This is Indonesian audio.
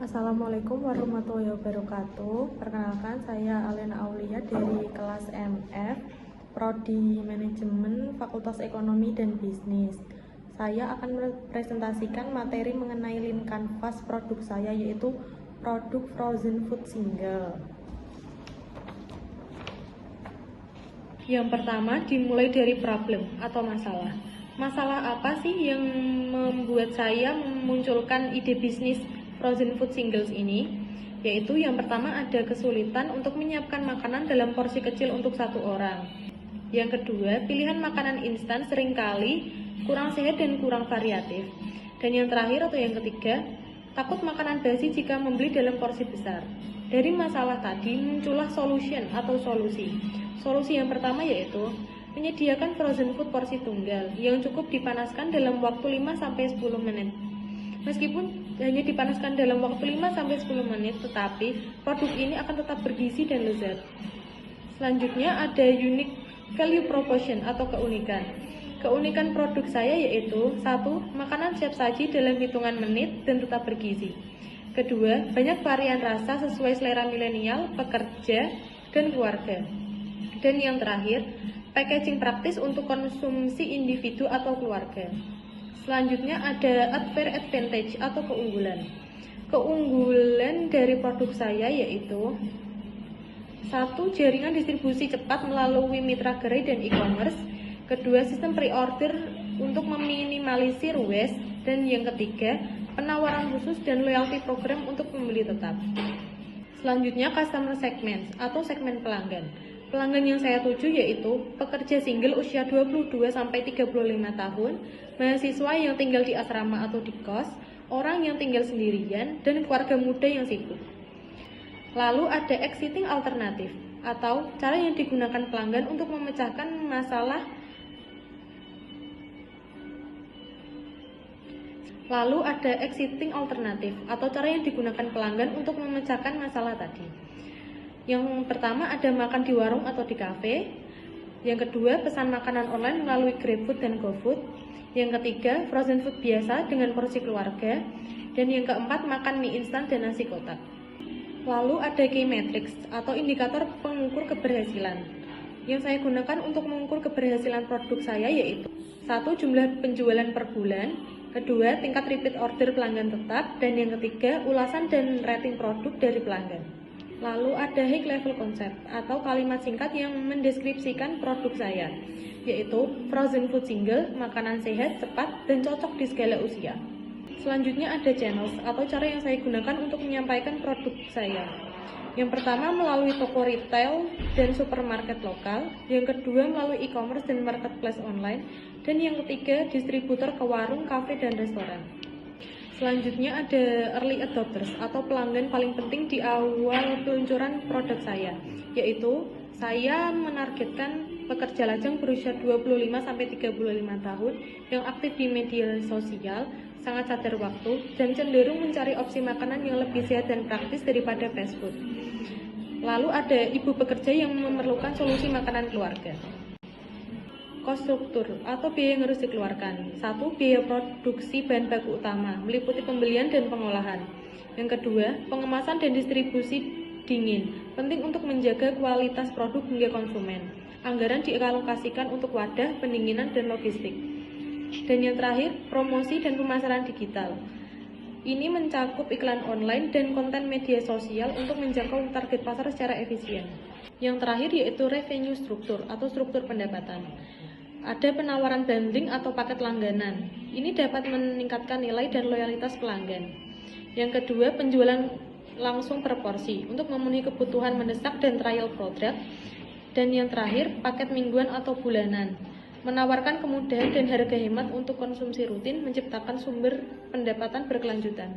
Assalamualaikum warahmatullahi wabarakatuh. Perkenalkan, saya Alena Aulia dari kelas MF, Prodi Manajemen Fakultas Ekonomi dan Bisnis. Saya akan mempresentasikan materi mengenai lean canvas produk saya, yaitu produk frozen food single. Yang pertama, dimulai dari problem atau masalah. Masalah apa sih yang membuat saya memunculkan ide bisnis frozen food singles ini? Yaitu yang pertama, ada kesulitan untuk menyiapkan makanan dalam porsi kecil untuk satu orang. Yang kedua, pilihan makanan instan seringkali kurang sehat dan kurang variatif. Dan yang terakhir atau yang ketiga, takut makanan basi jika membeli dalam porsi besar. Dari masalah tadi muncullah solution atau solusi. Solusi yang pertama yaitu menyediakan frozen food porsi tunggal yang cukup dipanaskan dalam waktu 5-10 menit. Meskipun hanya dipanaskan dalam waktu 5-10 menit, tetapi produk ini akan tetap bergizi dan lezat. Selanjutnya ada unique value proposition atau keunikan. Keunikan produk saya yaitu 1. Makanan siap saji dalam hitungan menit dan tetap bergizi. Kedua, banyak varian rasa sesuai selera milenial, pekerja, dan keluarga. Dan yang terakhir, packaging praktis untuk konsumsi individu atau keluarga. Selanjutnya ada unfair advantage atau keunggulan. Keunggulan dari produk saya yaitu 1. Jaringan distribusi cepat melalui mitra gerai dan e-commerce. Kedua, sistem pre-order untuk meminimalisir waste. Dan yang ketiga, penawaran khusus dan loyalty program untuk pembeli tetap. Selanjutnya, customer segment atau segmen pelanggan. Pelanggan yang saya tuju yaitu pekerja single usia 22-35 tahun, mahasiswa yang tinggal di asrama atau di kos, orang yang tinggal sendirian, dan keluarga muda yang sibuk. Lalu ada exiting alternatif atau cara yang digunakan pelanggan untuk memecahkan masalah. Lalu ada exiting alternatif atau cara yang digunakan pelanggan untuk memecahkan masalah tadi. Yang pertama ada makan di warung atau di kafe. Yang kedua, pesan makanan online melalui GrabFood dan GoFood. Yang ketiga, frozen food biasa dengan porsi keluarga. Dan yang keempat, makan mie instan dan nasi kotak. Lalu ada key metrics atau indikator pengukur keberhasilan. Yang saya gunakan untuk mengukur keberhasilan produk saya yaitu 1. Jumlah penjualan per bulan. Kedua, tingkat repeat order pelanggan tetap. Dan yang ketiga, ulasan dan rating produk dari pelanggan. Lalu ada high level concept atau kalimat singkat yang mendeskripsikan produk saya, yaitu frozen food single, makanan sehat, cepat, dan cocok di segala usia. Selanjutnya ada channels atau cara yang saya gunakan untuk menyampaikan produk saya. Yang pertama melalui toko retail dan supermarket lokal, yang kedua melalui e-commerce dan marketplace online, dan yang ketiga distributor ke warung, kafe, dan restoran. Selanjutnya ada early adopters atau pelanggan paling penting di awal peluncuran produk saya, yaitu saya menargetkan pekerja lajang berusia 25-35 tahun yang aktif di media sosial, sangat sadar waktu, dan cenderung mencari opsi makanan yang lebih sehat dan praktis daripada fast food. Lalu ada ibu pekerja yang memerlukan solusi makanan keluarga. Cost struktur atau biaya yang harus dikeluarkan. 1. Biaya produksi bahan baku utama, meliputi pembelian dan pengolahan. Yang kedua, pengemasan dan distribusi dingin, penting untuk menjaga kualitas produk hingga konsumen. Anggaran dialokasikan untuk wadah, pendinginan, dan logistik. Dan yang terakhir, promosi dan pemasaran digital. Ini mencakup iklan online dan konten media sosial untuk menjangkau target pasar secara efisien. Yang terakhir yaitu revenue struktur atau struktur pendapatan. Ada penawaran bundling atau paket langganan. Ini dapat meningkatkan nilai dan loyalitas pelanggan. Yang kedua, penjualan langsung per porsi untuk memenuhi kebutuhan mendesak dan trial product. Dan yang terakhir, paket mingguan atau bulanan. Menawarkan kemudahan dan harga hemat untuk konsumsi rutin, menciptakan sumber pendapatan berkelanjutan.